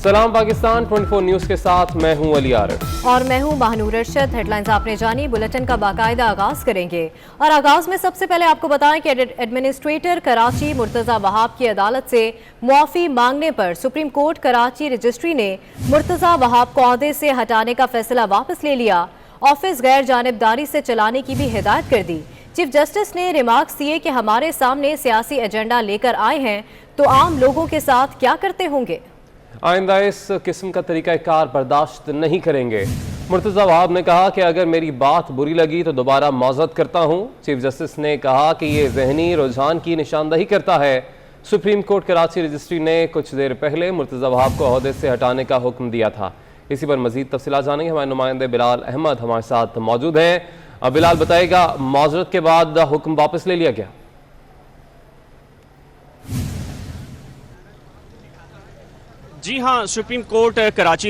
सलाम पाकिस्तान 24 न्यूज़ के साथ मैं हूं अली आरिफ और मैं हूं महानूर अरशद। हेडलाइंस आपने जानी, बुलेटिन का बाकायदा आगाज करेंगे। और आगाज में सबसे पहले आपको बताएं कि एडमिनिस्ट्रेटर कराची मुर्तज़ा वहाब की अदालत से मुआफ़ी मांगने पर सुप्रीम कोर्ट कराची रजिस्ट्री ने मुर्तज़ा वहाब को ओहदे से हटाने का फैसला वापस ले लिया। ऑफिस गैर जानिबदारी से चलाने की भी हिदायत कर दी। चीफ जस्टिस ने रिमार्क्स दिए कि हमारे सामने सियासी एजेंडा लेकर आए हैं तो आम लोगों के साथ क्या करते होंगे। आइंदा इस किस्म का तरीक़ाकार बर्दाश्त नहीं करेंगे। मुर्तज़ा वहाब ने कहा कि अगर मेरी बात बुरी लगी तो दोबारा मौज़रत करता हूँ। चीफ जस्टिस ने कहा कि ये ज़हनी रुझान की निशानदही करता है। सुप्रीम कोर्ट कराची रजिस्ट्री ने कुछ देर पहले मुर्तज़ा वहाब को ओहदे से हटाने का हुक्म दिया था। इसी पर मज़ीद तफसीलात जानेंगे। हमारे नुमाइंदे बिलाल अहमद हमारे साथ मौजूद हैं। बिलाल बताएगा, मौज़रत के बाद हुक्म वापस ले लिया गया? जी हाँ, सुप्रीम कोर्ट कराची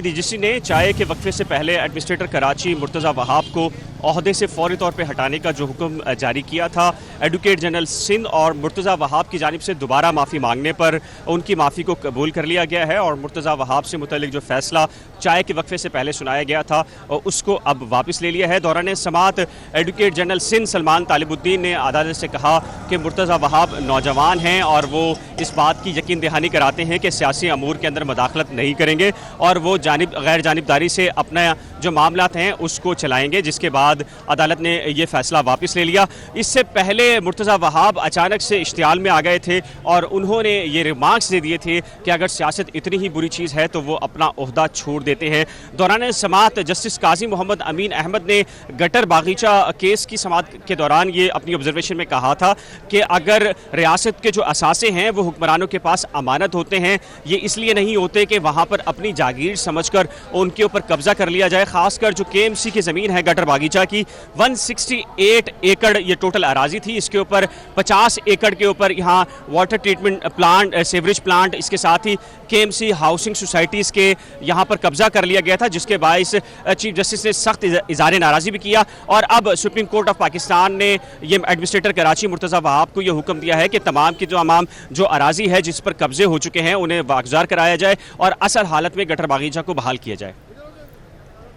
रजिस्ट्री ने चाय के वक्फे से पहले एडमिनिस्ट्रेटर कराची मुर्तज़ा वहाब को ओहदे से फौरी तौर पे हटाने का जो हुक्म जारी किया था, एडवोकेट जनरल सिंध और मुर्तज़ा वहाब की जानिब से दोबारा माफ़ी मांगने पर उनकी माफ़ी को कबूल कर लिया गया है और मुर्तज़ा वहाब से मुतल्लिक जो फैसला चाय के वक्फे से पहले सुनाया गया था उसको अब वापस ले लिया है। दौरान समाअत एडवोकेट जनरल सिंध सलमान तालिबुद्दीन ने अदालत से कहा कि मुर्तज़ा वहाब नौजवान हैं और वो इस बात की यकीन दहानी कराते हैं कि सियासी अमूर के अंदर मदाखलत नहीं करेंगे और वो गैर जानिबदारी से अपना जो मामलात हैं उसको चलाएंगे, जिसके बाद अदालत ने ये फैसला वापस ले लिया। इससे पहले मुर्तज़ा वहाब अचानक से इश्तियाल में आ गए थे और उन्होंने ये रिमार्क्स दे दिए थे कि अगर सियासत इतनी ही बुरी चीज़ है तो वो अपना ओहदा छोड़ देते हैं। दौरान समाअत जस्टिस काजी मोहम्मद अमीन अहमद ने गटर बागीचा केस की समाअत के दौरान ये अपनी ऑब्जर्वेशन में कहा था कि अगर रियासत के जो असासे हैं वो हुक्मरानों के पास अमानत होते हैं, ये इसलिए नहीं होते कि वहाँ पर अपनी जागीर समझकर उनके ऊपर कब्जा कर लिया जाए। खासकर जो KMC की ज़मीन है गटर बागीचा की, 168 एकड़ ये टोटल अराजी थी। इसके ऊपर 50 एकड़ के ऊपर यहाँ water treatment plant, sewerage plant, इसके साथ ही KMC हाउसिंग सोसाइटीज़ के यहाँ पर कब्जा कर लिया गया था, जिसके बायस चीफ जस्टिस ने सख्त इज़हार नाराज़ी भी किया। और अब सुप्रीम कोर्ट ऑफ पाकिस्तान ने ये एडमिनिस्ट्रेटर कराची मुर्तज़ा वहाब को ये हुक्म दिया है कि तमाम की जो अराजी है जिस पर कब्जे हो चुके हैं उन्हें वागुज़ार कराया जाए और असल हालत में गटर बागीचा को बहाल किया जाए।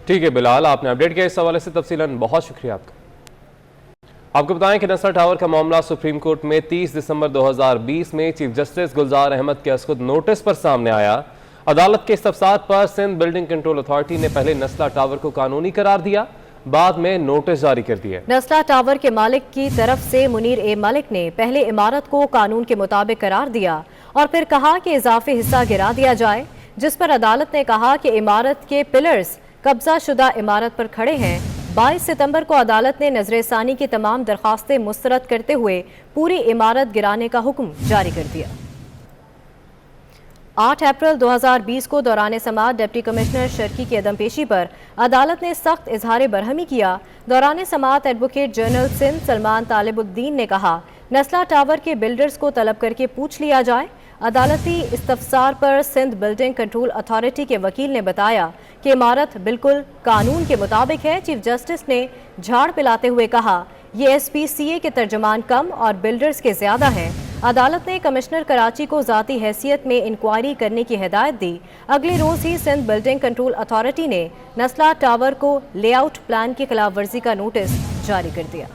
ठीक है बिलाल, आपने अपडेट किया इस हवाले से तफसीलन, बहुत शुक्रिया आपका। आपको बताएं कि नसर टावर का मामला सुप्रीम कोर्ट में 30 दिसंबर 2020 में चीफ जस्टिस गुलजार अहमद के असखुद नोटिस पर सामने आया। अदालत के इस्तफसार पर सिंध बिल्डिंग कंट्रोल अथॉरिटी ने पहले नस्ला टावर को कानूनी करार दिया, बाद में नोटिस जारी कर दिया। नस्ला टावर के मालिक की तरफ से मुनीर ए मलिक ने पहले इमारत को कानून के मुताबिक करार दिया और फिर कहा कि इजाफी हिस्सा गिरा दिया जाए, जिस पर अदालत ने कहा कि इमारत के पिलर्स कब्जा शुदा इमारत पर खड़े हैं। 22 सितंबर को अदालत ने नजरसानी की तमाम दरखास्तें मुस्तरद करते हुए पूरी इमारत गिराने का हुक्म जारी कर दिया। 8 अप्रैल 2020 को दौरान समाअत डिप्टी कमिश्नर शर्की की अदमपेशी पर अदालत ने सख्त इजहार बरहमी किया। दौरान समाअत एडवोकेट जनरल सिंध सलमान तालिबुद्दीन ने कहा, नस्ला टावर के बिल्डर्स को तलब करके पूछ लिया जाए। अदालती इस्तफसार पर सिंध बिल्डिंग कंट्रोल अथॉरिटी के वकील ने बताया कि इमारत बिल्कुल कानून के मुताबिक है। चीफ जस्टिस ने झाड़ पिलाते हुए कहा, ये SPCA के तर्जमान कम और बिल्डर्स के ज्यादा हैं। अदालत ने कमिश्नर कराची को ज़ाती हैसियत में इंक्वायरी करने की हिदायत दी। अगले रोज ही सिंध बिल्डिंग कंट्रोल अथॉरिटी ने नस्ला टावर को लेआउट प्लान की खिलाफ वर्जी का नोटिस जारी कर दिया।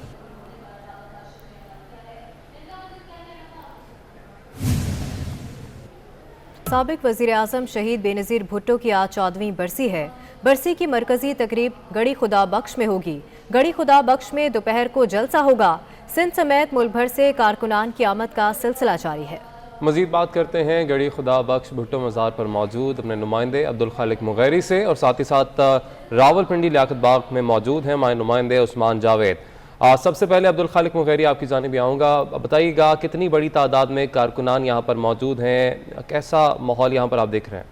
साबिक वज़ीर आज़म शहीद बेनज़ीर भुट्टो की आज 14वीं बरसी है। बरसी की मरकजी तकरीब गड़ी खुदा बख्श में होगी। गड़ी खुदा बख्श में दोपहर को जलसा होगा। सिंध समेत मुल्क भर से कारकुनान की आमद का सिलसिला जारी है। मजीद बात करते हैं गड़ी खुदा बख्श भुट्टो मज़ार पर मौजूद अपने नुमाइंदे अब्दुल खालिक मुगैरी से, और साथ ही साथ रावलपिंडी लियाकत बाग में मौजूद हैं हमारे नुमाइंदे उस्मान जावेद। सबसे पहले अब्दुल खालिक मुगैरी आपकी जानिब आऊँगा, बताइएगा कितनी बड़ी तादाद में कारकुनान यहाँ पर मौजूद हैं, कैसा माहौल यहाँ पर आप देख रहे हैं?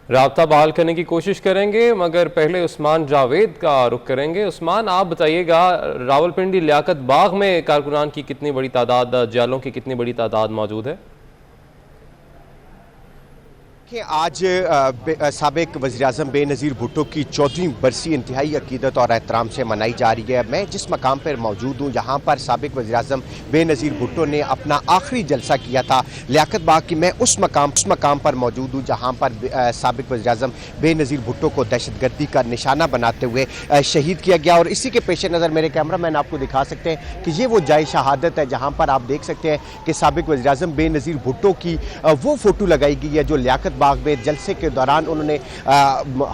राब्ता बहाल करने की कोशिश करेंगे, मगर पहले उस्मान जावेद का रुख करेंगे। उस्मान, आप बताइएगा रावलपिंडी लियाकत बाग में कारकुनान की कितनी बड़ी तादाद, जालों की कितनी बड़ी तादाद मौजूद है? کہ آج سابق وزیراعظم بے نظیر بھٹو کی 14ویں برسی انتہائی عقیدت اور احترام سے منائی جا رہی ہے۔ میں جس مقام پر موجود ہوں یہاں پر سابق وزیراعظم بے نظیر بھٹو نے اپنا آخری جلسہ کیا تھا لیاقت باغ کی۔ میں اس مقام پر موجود ہوں جہاں پر سابق وزیراعظم بے نظیر بھٹو کو دہشت گردی کا نشانہ بناتے ہوئے شہید کیا گیا، اور اسی کے پیش نظر میرے کیمرہ مین آپ کو دکھا سکتے ہیں کہ یہ وہ جائے شہادت ہے جہاں پر آپ دیکھ سکتے ہیں کہ سابق وزیراعظم بے نظیر بھٹو کی وہ فوٹو لگائی گئی ہے جو لیاقت باغ میں جلسے کے دوران انہوں نے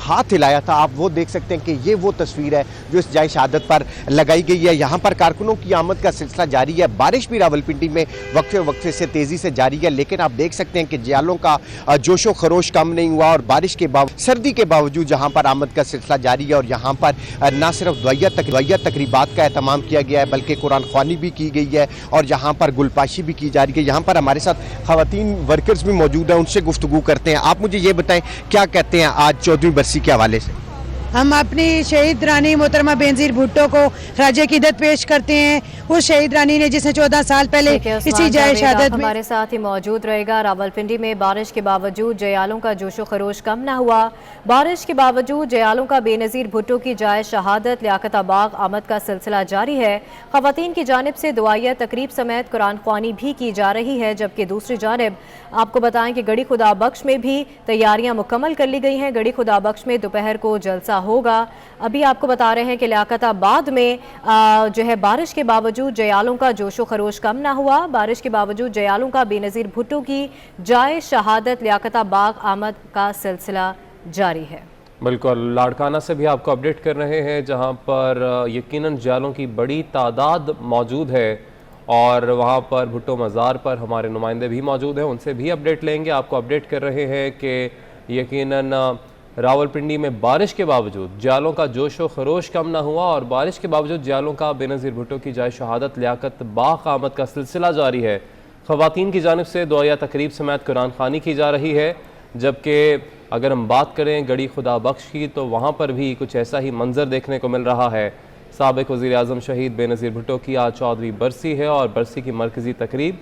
ہاتھ ہلایا تھا۔ آپ وہ دیکھ سکتے ہیں کہ یہ وہ تصویر ہے جو اس جائے شہادت پر لگائی گئی ہے۔ یہاں پر کارکنوں کی آمد کا سلسلہ جاری ہے۔ بارش بھی راولپنڈی میں وقفے سے تیزی سے جاری ہے، لیکن آپ دیکھ سکتے ہیں کہ جیالوں کا جوش و خروش کم نہیں ہوا، اور بارش کے باوجود سردی کے باوجود جہاں پر آمد کا سلسلہ جاری ہے، اور یہاں پر نہ صرف دعائیہ تقریبات کا اہتمام کیا گیا ہے بلکہ قرآن خوانی بھی کی گئی ہے، اور یہاں پر گلپاشی بھی کی جا رہی ہے۔ یہاں پر ہمارے ساتھ خواتین ورکرز بھی موجود ہیں، ان سے گفتگو کرتے ہیں۔ آپ مجھے یہ بتائیں کیا کہتے ہیں آج 14ویں برسی کے حوالے سے؟ ہم اپنی شہید رانی محترمہ بے نظیر بھٹو کو خراج عقیدت پیش کرتے ہیں۔ اس شہید رانی نے جس نے 14 سال پہلے اسی جائے شہادت میں ہمارے ساتھ ہی موجود رہے گا۔ راولپنڈی میں بارش کے باوجود جیالوں کا جوش و خروش کم نہ ہوا۔ بارش کے باوجود جیالوں کا بے نظیر بھٹو کی جائے شہادت لیاقت باغ آمد کا سلسلہ جاری ہے۔ خواتین کی جانب سے دعائیہ تقریب سمیت قرآن خوانی بھی کی جا رہی ہے، جبکہ دوسری جانب آپ کو بتائیں کہ گڑھی خدا بخش میں بھی تیاریاں مکمل کر لی گئی ہیں۔ گڑھی خدا بخش میں دوپہر کو جلسہ ہوگا۔ ابھی آپ کو بتا رہے ہیں کہ لیاقت آباد میں جو ہے بارش کے باوجود جیالوں کا جوش و خروش کم نہ ہوا۔ بارش کے باوجود جیالوں کا بے نظیر بھٹو کی جائے شہادت لیاقت باغ آمد کا سلسلہ جاری ہے۔ بالکل، لاڑکانہ سے بھی آپ کو اپڈیٹ کر رہے ہیں جہاں پر یقیناً جیالوں کی بڑی تعداد موجود ہے، اور وہاں پر بھٹو مزار پر ہمارے نمائندے بھی موجود ہیں، ان سے بھی اپڈیٹ لیں گے۔ آپ کو اپڈیٹ کر رہے ہیں کہ یقیناً راولپنڈی میں بارش کے باوجود جیالوں کا جوش و خروش کم نہ ہوا، اور بارش کے باوجود جیالوں کا بے نظیر بھٹو کی جائے شہادت لیاقت باغ آمد کا سلسلہ جاری ہے۔ خواتین کی جانب سے دعائیہ تقریب سمیت قرآن خوانی کی جا رہی ہے، جبکہ اگر ہم بات کریں گڑھی خدا بخش کی تو وہاں پر بھی کچھ ایسا ہی منظر دیکھنے کو مل رہا ہے۔ سابق وزیر اعظم شہید بے نظیر بھٹو کی آج 14ویں برسی ہے، اور برسی کی مرکزی تقریب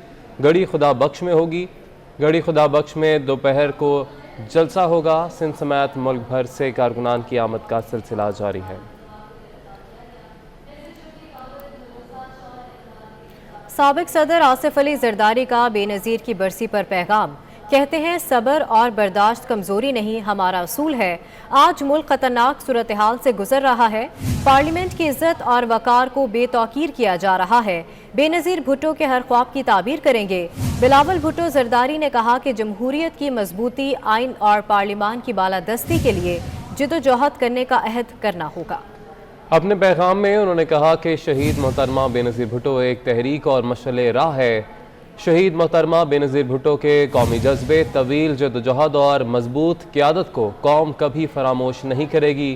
گڑھی خدا بخش میں ہوگی۔ گڑھی خدا بخش میں دوپہر کو جلسہ ہوگا۔ سندھ سمیت ملک بھر سے کارکنان کی آمد کا سلسلہ جاری ہے۔ سابق صدر آصف علی زرداری کا بے نظیر کی برسی پر پیغام، کہتے ہیں صبر اور برداشت کمزوری نہیں، ہمارا اصول ہے۔ آج ملک خطرناک صورتحال سے گزر رہا ہے، پارلیمنٹ کی عزت اور وقار کو بے توقیر کیا جا رہا ہے۔ بے نظیر بھٹو کے ہر خواب کی تعبیر کریں گے۔ بلاول بھٹو زرداری نے کہا کہ جمہوریت کی مضبوطی، آئین اور پارلیمان کی بالادستی کے لیے جدوجہد کرنے کا عہد کرنا ہوگا۔ اپنے پیغام میں انہوں نے کہا کہ شہید محترمہ بے نظیر بھٹو ایک تحریک اور مشعل راہ ہے۔ شہید محترمہ بے نظیر بھٹو کے قومی جذبے، طویل جدوجہد اور مضبوط قیادت کو قوم کبھی فراموش نہیں کرے گی۔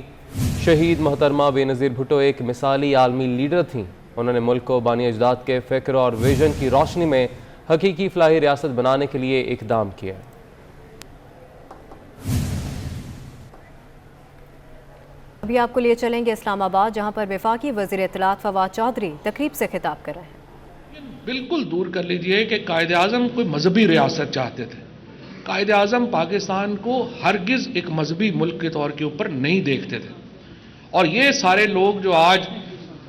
شہید محترمہ بے نظیر بھٹو ایک مثالی عالمی لیڈر تھیں۔ انہوں نے ملک کو بانی اجداد کے فکر اور ویژن کی روشنی میں حقیقی فلاحی ریاست بنانے کے لیے اقدام کیا۔ ابھی آپ کو لیے چلیں گے اسلام آباد، جہاں پر وفاقی وزیر اطلاعات فواد چودھری تقریب سے خطاب کر رہے ہیں۔ بالکل دور کر لیجئے کہ قائد اعظم کوئی مذہبی ریاست چاہتے تھے۔ قائد اعظم پاکستان کو ہرگز ایک مذہبی ملک کے طور کے اوپر نہیں دیکھتے تھے، اور یہ سارے لوگ جو آج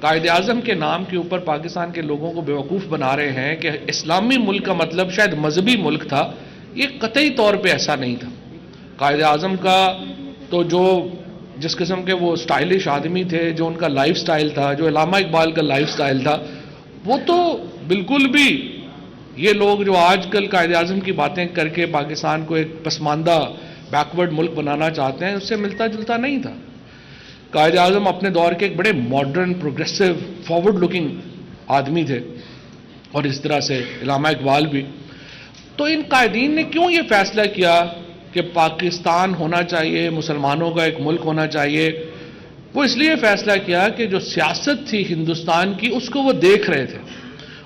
قائد اعظم کے نام کے اوپر پاکستان کے لوگوں کو بیوقوف بنا رہے ہیں کہ اسلامی ملک کا مطلب شاید مذہبی ملک تھا، یہ قطعی طور پہ ایسا نہیں تھا۔ قائد اعظم کا تو جو جس قسم کے وہ سٹائلش آدمی تھے، جو ان کا لائف سٹائل تھا، جو علامہ اقبال کا لائف سٹائل تھا، وہ تو بالکل بھی یہ لوگ جو آج کل قائد اعظم کی باتیں کر کے پاکستان کو ایک پسماندہ بیکورڈ ملک بنانا چاہتے ہیں، اس سے ملتا جلتا نہیں تھا۔ قائد اعظم اپنے دور کے ایک بڑے ماڈرن، پروگریسو، فارورڈ لکنگ آدمی تھے، اور اس طرح سے علامہ اقبال بھی۔ تو ان قائدین نے کیوں یہ فیصلہ کیا کہ پاکستان ہونا چاہیے، مسلمانوں کا ایک ملک ہونا چاہیے؟ وہ اس لیے فیصلہ کیا کہ جو سیاست تھی ہندوستان کی، اس کو وہ دیکھ رہے تھے،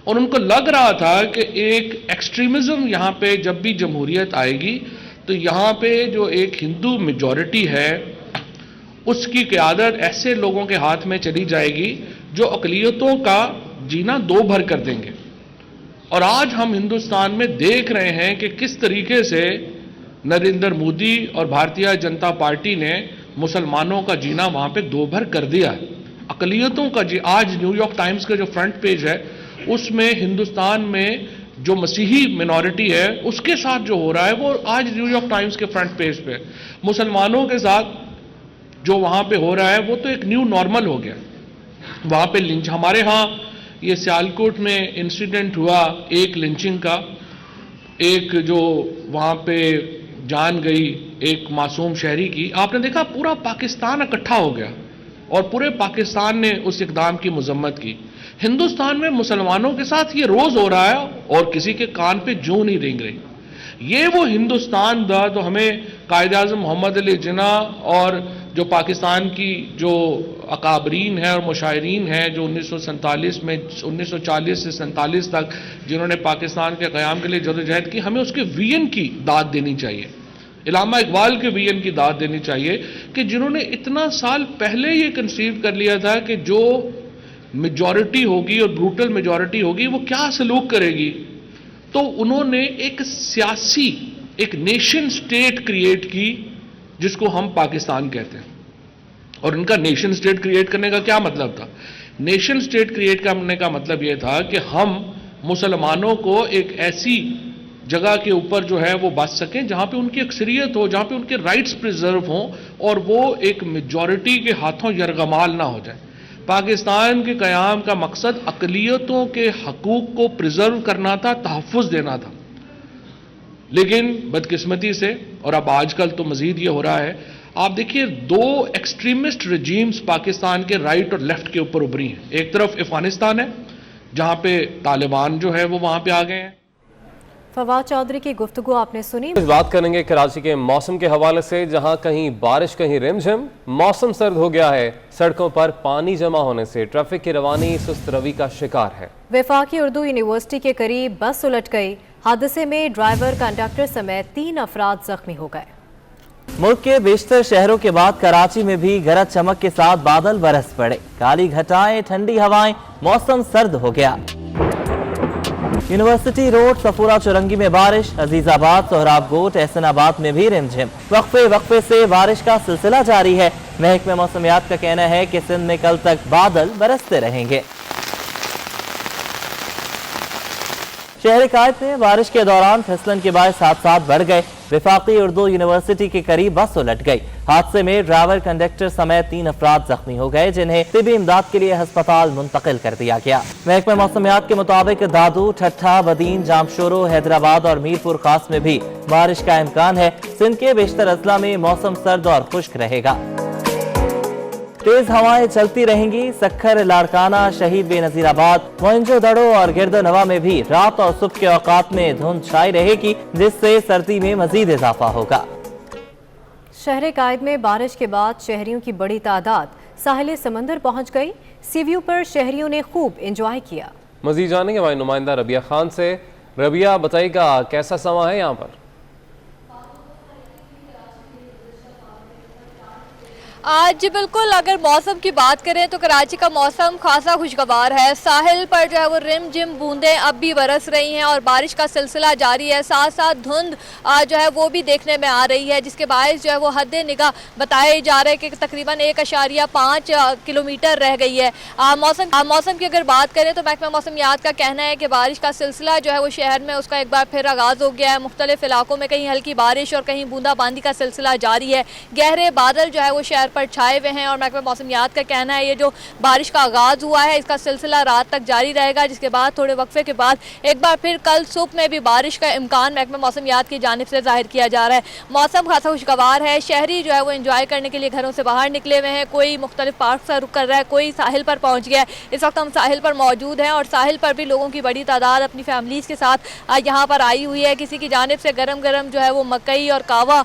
اور ان کو لگ رہا تھا کہ ایک ایکسٹریمزم یہاں پہ جب بھی جمہوریت آئے گی تو یہاں پہ جو ایک ہندو میجورٹی ہے اس کی قیادت ایسے لوگوں کے ہاتھ میں چلی جائے گی جو اقلیتوں کا جینا دو بھر کر دیں گے۔ اور آج ہم ہندوستان میں دیکھ رہے ہیں کہ کس طریقے سے नरेंद्र मोदी और भारतीय जनता पार्टी ने मुसलमानों का जीना वहां पे दोभर कर दिया है। अकलियतों का जी, आज न्यूयॉर्क टाइम्स का जो फ्रंट पेज है उसमें हिंदुस्तान में जो मसीही मिनॉरिटी है उसके साथ जो हो रहा है वो आज न्यूयॉर्क टाइम्स के फ्रंट पेज पे, मुसलमानों के साथ जो वहां पे हो रहा है वो तो एक न्यू नॉर्मल हो गया। वहां पे लिंच, हमारे यहाँ ये सियालकोट में इंसिडेंट हुआ एक लिंचिंग का, एक जो वहां पे जान गई एक मासूम शहरी की, आपने देखा पूरा पाकिस्तान इकट्ठा हो गया और पूरे पाकिस्तान ने उस इकदाम की मजम्मत की। हिंदुस्तान में मुसलमानों के साथ ये रोज हो रहा है और किसी के कान पे जूं नहीं रेंग रही। ये वो हिंदुस्तान था तो हमें कायद आज़म मोहम्मद अली जिन्ना और जो पाकिस्तान की जो अकाबरीन है और मुशायरीन है जो 1947 में 1940 से 47 तक जिन्होंने पाकिस्तान के क़याम के लिए जदोजहद की, हमें उसके वीएन की दाद देनी चाहिए, इलामा इकबाल के वीएन की दाद देनी चाहिए कि जिन्होंने इतना साल पहले ये कंसीव कर लिया था कि जो मेजॉरिटी होगी और ब्रूटल मेजॉरिटी होगी वो क्या सलूक करेगी। तो उन्होंने एक सियासी, एक नेशन स्टेट क्रिएट की जिसको हम पाकिस्तान कहते हैं। और इनका नेशन स्टेट क्रिएट करने का क्या मतलब था? नेशन स्टेट क्रिएट करने का मतलब यह था कि हम मुसलमानों को एक ऐसी जगह के ऊपर जो है वो बच सकें जहां पे उनकी अक्सरियत हो, जहां पे उनके राइट्स प्रिजर्व हों और वो एक मेजॉरिटी के हाथों यरगमाल ना हो जाए। पाकिस्तान के क़याम का मकसद अक़लियतों के हकूक़ को प्रिजर्व करना था, तहफ़्फ़ुज़ देना था। लेकिन बदकिस्मती से, और अब आजकल तो मज़ीद ये हो रहा है, आप देखिए दो एक्सट्रीमिस्ट रजीम्स पाकिस्तान के राइट और लेफ्ट के ऊपर उभरी हैं। एक तरफ अफगानिस्तान है जहां पे तालिबान जो है वो वहां पे आ गए हैं। फवाद चौधरी की गुफ्तगू आपने सुनी। बात करेंगे कराची के मौसम के हवाले से, जहां कहीं बारिश कहीं रिमझिम, मौसम सर्द हो गया है। सड़कों पर पानी जमा होने से ट्रैफिक की रवानी सुस्त रवी का शिकार है। वफाकी उर्दू यूनिवर्सिटी के करीब बस उलट गई। हादसे में ड्राइवर, कंडक्टर समेत 3 अफराद जख्मी हो गए। मुल्क के बेशतर शहरों के बाद कराची में भी गरज चमक के साथ बादल बरस पड़े। काली घटाएं, ठंडी हवाएं, मौसम सर्द हो गया। यूनिवर्सिटी रोड, सफूरा चुरंगी में बारिश, अजीजाबाद, सोहराब गोट, एहसनाबाद में भी रिमझिम। वक्फे से बारिश का सिलसिला जारी है। महकमे मौसमियात का कहना है कि सिंध में कल तक बादल बरसते रहेंगे। शहर कायद में बारिश के दौरान फिसलन के बायस हादसात बढ़ गए। वफाकी उर्दू यूनिवर्सिटी के करीब बस उलट गई। हादसे में ड्राइवर, कंडक्टर समेत 3 अफराद जख्मी हो गए, जिन्हें तिबी इमदाद के लिए अस्पताल मुंतकिल कर दिया गया। महकमा मौसमियात के मुताबिक दादू, ठट्ठा, बदीन, जामशोरो, हैदराबाद और मीरपुर खास में भी बारिश का इम्कान है। सिंध के बेशतर अजला में मौसम सर्द और खुश्क रहेगा। तेज हवाएं चलती रहेंगी। सक्खर, लाड़काना, शहीद बेनजीराबाद, मोइंजोदड़ो और गिरदनवा में भी रात और सुबह के औकात में धुंध छाई रहेगी, जिससे सर्दी में मजीद इजाफा होगा। शहर कायद में बारिश के बाद शहरियों की बड़ी तादाद साहिल समंदर पहुंच गई। सी व्यू पर शहरियों ने खूब एंजॉय किया। मजीद जानेंगे हमारे नुमाइंदा रबिया खान से। रबिया, बताइएगा कैसा समा है यहाँ पर? जी बिल्कुल, अगर मौसम की बात करें तो कराची का मौसम खासा खुशगवार है। साहिल पर जो है वो रिम जिम बूंदें अब भी बरस रही हैं और बारिश का सिलसिला जारी है। साथ साथ धुंध जो है वो भी देखने में आ रही है, जिसके बायस जो है वो हद निगाह बताए जा रहे हैं कि तकरीबन 1.5 किलोमीटर रह गई है। मौसम की अगर बात करें तो महकमा मौसमियात का कहना है कि बारिश का सिलसिला जो है वो शहर में उसका एक बार फिर आगाज़ हो गया है। मुख्तलिफ इलाकों में कहीं हल्की बारिश और कहीं बूंदाबांदी का सिलसिला जारी है। गहरे बादल जो है वो शहर पर छाए हुए हैं और महकमा मौसमियात का कहना है ये जो बारिश का आगाज हुआ है इसका सिलसिला रात तक जारी रहेगा, जिसके बाद थोड़े वक्फे के बाद एक बार फिर कल सुबह में भी बारिश का इम्कान महकमा मौसमियात की जानिब से जाहिर किया जा रहा है। मौसम खासा खुशगवार है। शहरी जो है वो एंजॉय करने के लिए घरों से बाहर निकले हुए हैं। कोई मुख्तलिफ पार्क से रुक कर रहा है, कोई साहिल पर पहुँच गया है। इस वक्त हम साहिल पर मौजूद हैं और साहिल पर भी लोगों की बड़ी तादाद अपनी फैमिलीज़ के साथ यहाँ पर आई हुई है। किसी की जानिब से गरम गरम जो है वो मकई और कावा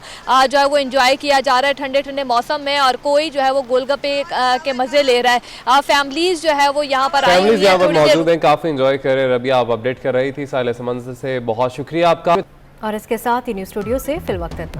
जो है वो एंजॉय किया जा रहा है ठंडे ठंडे मौसम में, और कोई जो है वो गोलगप्पे के मजे ले रहा है। फैमिलीज जो है वो यहाँ पर आई हुई है, मौजूद हैं, काफी एंजॉय कर रहे हैं। रबिया, आप अपडेट कर रही थी साहिल समंदर से, बहुत शुक्रिया आपका। और इसके साथ ही न्यूज़ स्टूडियो से फिल वक्त इतना।